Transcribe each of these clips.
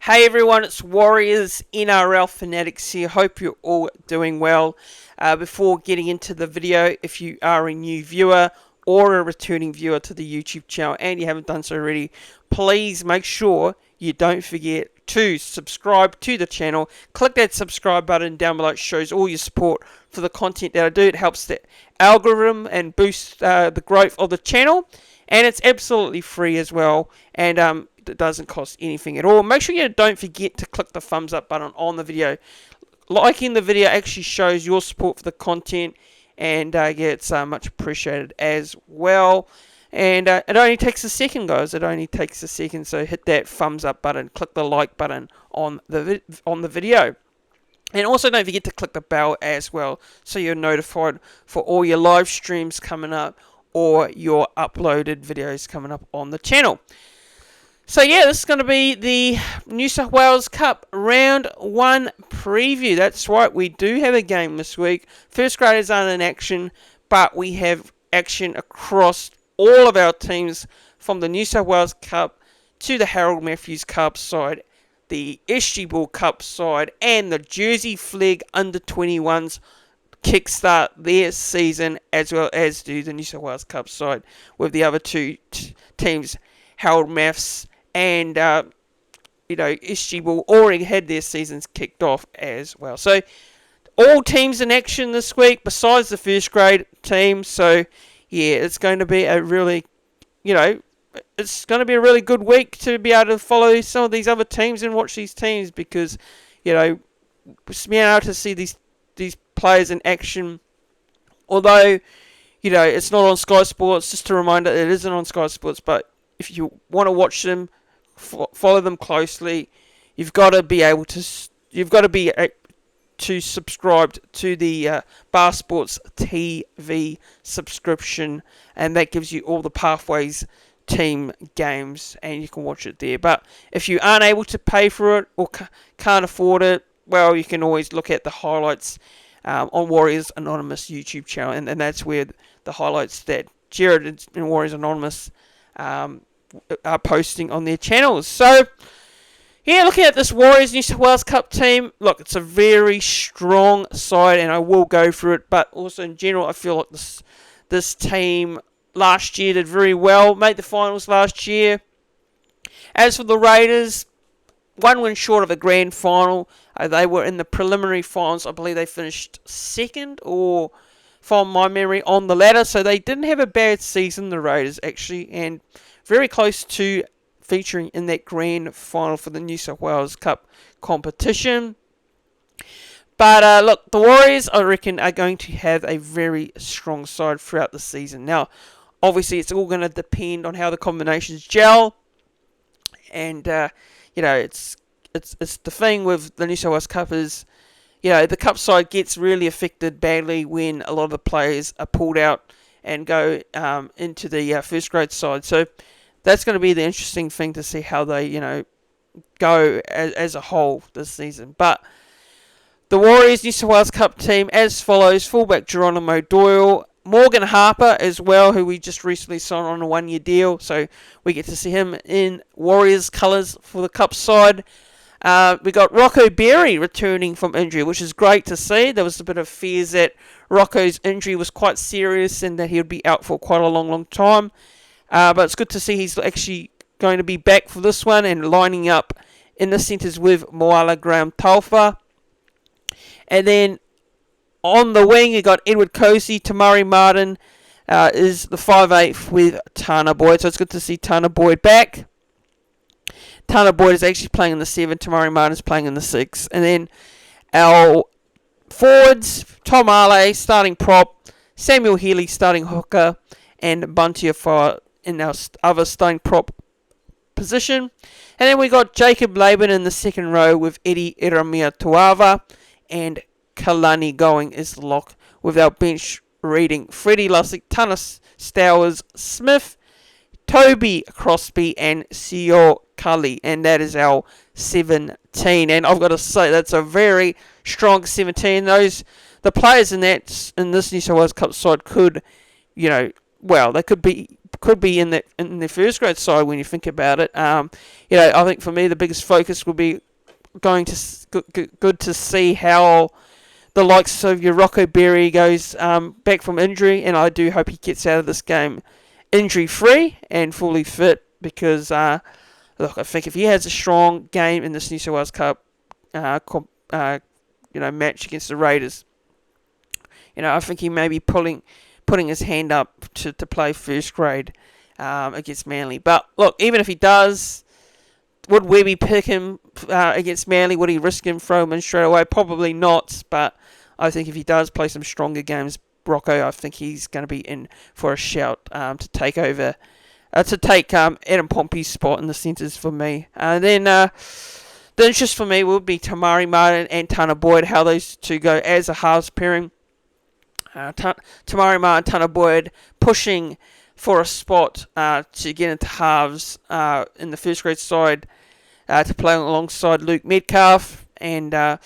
Hey everyone, it's Warriors NRL Fanatics here. Hope you're all doing well. Before getting into the video, if you are a new viewer or a returning viewer to the YouTube channel and you haven't done so already, please make sure you don't forget to subscribe to the channel. Click that subscribe button down below. It shows all your support for the content that I do. It helps the algorithm and boosts the growth of the channel. And it's absolutely free as well. And it doesn't cost anything at all. Make sure you don't forget to click the thumbs up button on the video. Liking the video actually shows your support for the content, and yeah, it's much appreciated as well. And it only takes a second, guys. It only takes a second. So hit that thumbs up button, click the like button on the video. And also don't forget to click the bell as well, so you're notified for all your live streams coming up or your uploaded videos coming up on the channel. So yeah, this is going to be the New South Wales Cup Round 1 preview. That's right, we do have a game this week. First graders aren't in action, but we have action across all of our teams, from the New South Wales Cup to the Harold Matthews Cup side, the SG Ball Cup side, and the Jersey Flegg Under-21s kickstart their season, as well as do the New South Wales Cup side, with the other two teams, Harold Maths and SG Ball, already had their seasons kicked off as well. So all teams in action this week besides the first grade team. So yeah, it's going to be a really, it's going to be a really good week to be able to follow some of these other teams and watch these teams, because being able to see these players in action, although it's not on Sky Sports. Just a reminder, it isn't on Sky Sports, but if you want to watch them, follow them closely, you've got to be able to. You've got to be subscribed to the Bar Sports TV subscription, and that gives you all the Pathways team games, and you can watch it there. But if you aren't able to pay for it or can't afford it, well, you can always look at the highlights on Warriors Anonymous YouTube channel, and that's where the highlights that Jared and Warriors Anonymous are posting on their channels. So yeah, looking at this Warriors New South Wales Cup team, look, it's a very strong side, and I will go through it, but also in general, I feel like this team last year did very well, made the finals last year. As for the Raiders, one win short of a grand final. They were in the preliminary finals. I believe they finished second, or from my memory, on the ladder. So they didn't have a bad season, the Raiders, actually, and very close to featuring in that grand final for the New South Wales Cup competition. But look, the Warriors, I reckon, are going to have a very strong side throughout the season. Now, obviously, it's all going to depend on how the combinations gel, and it's the thing with the New South Wales Cup is, the Cup side gets really affected badly when a lot of the players are pulled out and go into the first grade side. So that's going to be the interesting thing to see how they, go as a whole this season. But the Warriors New South Wales Cup team as follows: fullback Geronimo Doyle, Morgan Harper as well, who we just recently signed on a 1-year deal, so we get to see him in Warriors colours for the Cup side. We got Rocco Berry returning from injury, which is great to see. There was a bit of fears that Rocco's injury was quite serious and that he would be out for quite a long time. But it's good to see he's actually going to be back for this one and lining up in the centres with Moala Graham Taufa. And then on the wing, you got Edward Cozy. Tamari Martin is the 5'8" with Tana Boyd. So it's good to see Tana Boyd back. Tana Boyd is actually playing in the 7. Tamari Martin is playing in the 6. And then our forwards, Tom Ale starting prop, Samuel Healy starting hooker, and Bunty Afar in our other starting prop position. And then we got Jacob Laban in the second row with Eddie Iramia Tuava, and Kalani going is the lock, with our bench reading Freddie Lussick, Tanis Stowers Smith, Toby Crosby, and Sio Cully, and that is our 17. And I've got to say, that's a very strong 17. The players in this New South Wales Cup side could, they could be could be in the first grade side when you think about it. I think for me the biggest focus will be going to good to see how the likes of your Rocco Berry goes back from injury, and I do hope he gets out of this game injury free and fully fit, because look, I think if he has a strong game in this New South Wales Cup match against the Raiders, I think he may be putting his hand up to play first grade against Manly. But look, even if he does, would Webby pick him against Manly? Would he risk him, throw him in straight away? Probably not, but I think if he does play some stronger games, Rocco, I think he's going to be in for a shout to take over, Adam Pompey's spot in the centres for me. Then just for me would be Tamari Martin and Tana Boyd, how those two go as a halves pairing. Tamari Martin, Tana Boyd pushing for a spot to get into halves in the first grade side to play alongside Luke Metcalf. And I'm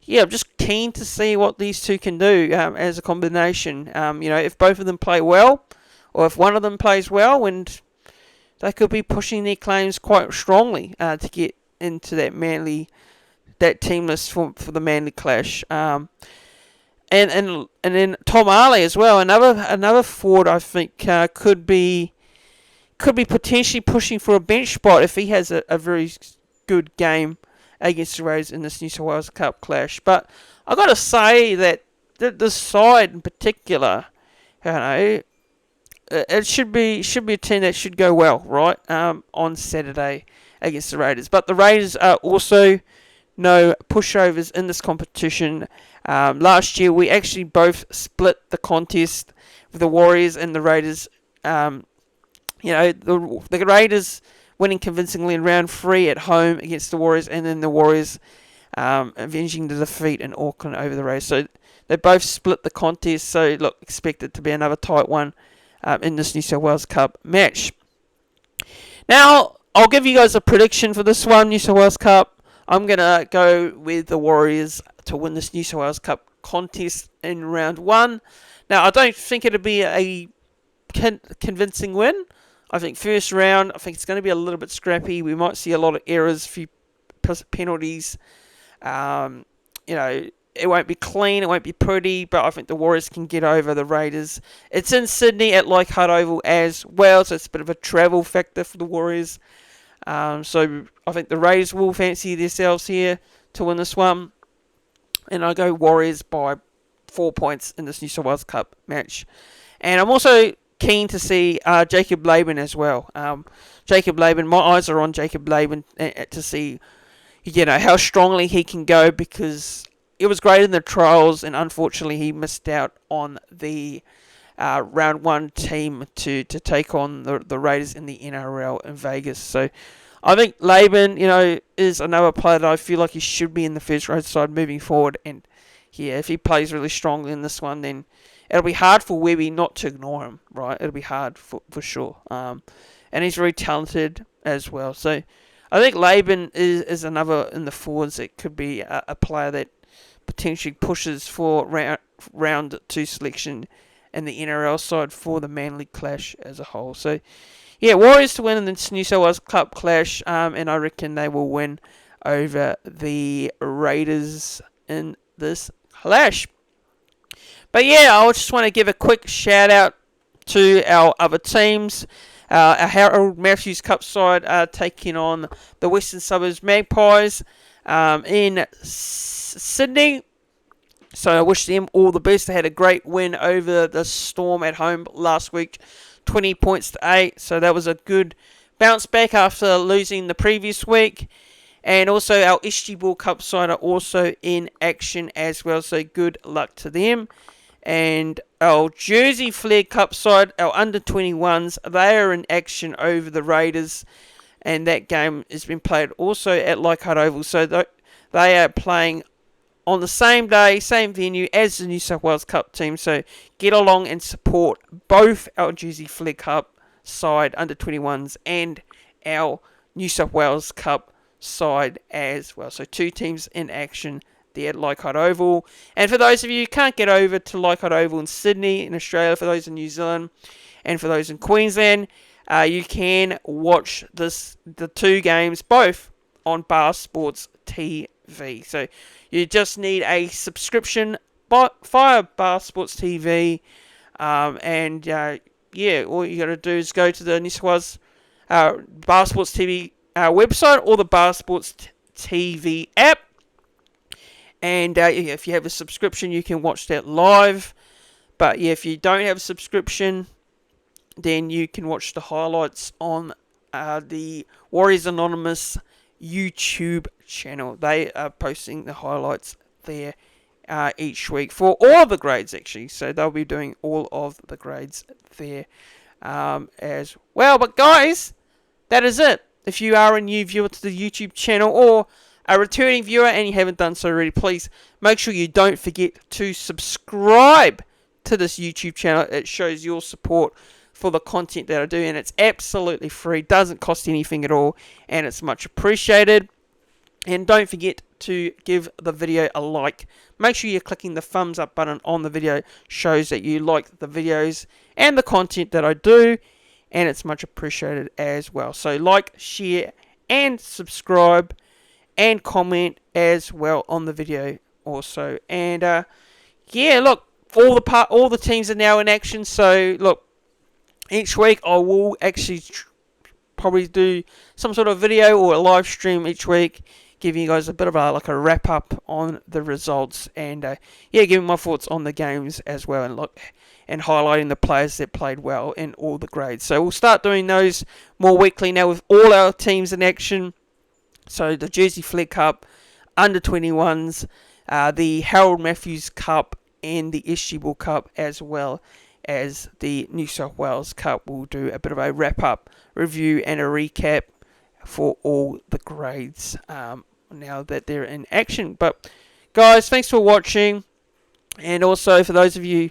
just keen to see what these two can do as a combination. If both of them play well, or if one of them plays well, and they could be pushing their claims quite strongly to get into that team list for the Manly clash. And then Tom Arley as well, another forward I think could be potentially pushing for a bench spot if he has a very good game against the Raiders in this New South Wales Cup clash. But I've got to say that this side in particular, it should be a team that should go well, right, on Saturday against the Raiders. But the Raiders are also no pushovers in this competition. Last year we actually both split the contest with the Warriors and the Raiders. The Raiders winning convincingly in round 3 at home against the Warriors, and then the Warriors avenging the defeat in Auckland over the Raiders. So they both split the contest. So look, expect it to be another tight one in this New South Wales Cup match. Now I'll give you guys a prediction for this one, New South Wales Cup. I'm going to go with the Warriors to win this New South Wales Cup contest in round 1. Now, I don't think it'll be a convincing win. I think first round, I think it's going to be a little bit scrappy. We might see a lot of errors, few penalties. It won't be clean, it won't be pretty, but I think the Warriors can get over the Raiders. It's in Sydney at Leichhardt Oval as well, so it's a bit of a travel factor for the Warriors. So I think the Raiders will fancy themselves here to win this one. And I go Warriors by 4 points in this New South Wales Cup match. And I'm also keen to see Jacob Laban as well. Jacob Laban, my eyes are on Jacob Laban to see, how strongly he can go, because it was great in the trials, and unfortunately he missed out on the round 1 team to take on the Raiders in the NRL in Vegas. So I think Laban, is another player that I feel like he should be in the first grade side moving forward. And if he plays really strongly in this one, then it'll be hard for Webby not to ignore him, right? It'll be hard for sure. And he's very talented as well. So I think Laban is another in the forwards that could be a player that potentially pushes for round 2 selection and the NRL side for the Manly clash as a whole. So, Warriors to win in the New South Wales Cup clash, and I reckon they will win over the Raiders in this clash. But I just want to give a quick shout out to our other teams. Our Harold Matthews Cup side taking on the Western Suburbs Magpies in Sydney. So I wish them all the best. They had a great win over the Storm at home last week, 20 points to 8. So that was a good bounce back after losing the previous week. And also our SG Ball Cup side are also in action as well. So good luck to them. And our Jersey Flegg Cup side, our under-21s, they are in action over the Raiders. And that game has been played also at Leichhardt Oval. So they are playing on the same day, same venue as the New South Wales Cup team. So get along and support both our Jersey Flegg Cup side under-21s and our New South Wales Cup side as well. So 2 teams in action there at Leichhardt Oval. And for those of you who can't get over to Leichhardt Oval in Sydney, in Australia, for those in New Zealand, And for those in Queensland, you can watch the 2 games both on Bar Sports TV. So you just need a subscription via Bar Sports TV, and all you got to do is go to the New South Wales Bar Sports TV website or the Bar Sports TV app. And if you have a subscription, you can watch that live. But if you don't have a subscription, then you can watch the highlights on the Warriors Anonymous YouTube channel. They are posting the highlights there each week for all the grades, actually. So they'll be doing all of the grades there as well. But guys, that is it. If you are a new viewer to the YouTube channel or a returning viewer and you haven't done so already, please make sure you don't forget to subscribe to this YouTube channel. It shows your support for the content that I do, and it's absolutely free, doesn't cost anything at all, and it's much appreciated. And don't forget to give the video a like. Make sure you're clicking the thumbs up button on the video. Shows that you like the videos and the content that I do, and it's much appreciated as well. So like, share, and subscribe, and comment as well on the video also. And look, all the teams are now in action. So look, each week I will actually probably do some sort of video or a live stream each week, giving you guys a bit of a wrap up on the results, and giving my thoughts on the games as well, and highlighting the players that played well in all the grades. So we'll start doing those more weekly now with all our teams in action. So the Jersey Flegg Cup, under 21s, the Harold Matthews Cup, and the SG Ball Cup, as well as the New South Wales Cup. We'll do a bit of a wrap up review and a recap for all the grades now that they're in action. But guys, thanks for watching, and also for those of you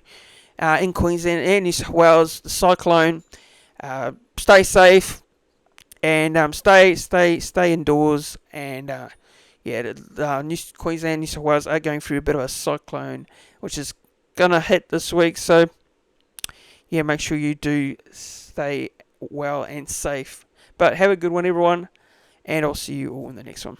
in Queensland and New South Wales, the cyclone, stay safe, and stay indoors. And Queensland, New South Wales are going through a bit of a cyclone, which is gonna hit this week. So make sure you do stay well and safe. But have a good one, everyone, and I'll see you all in the next one.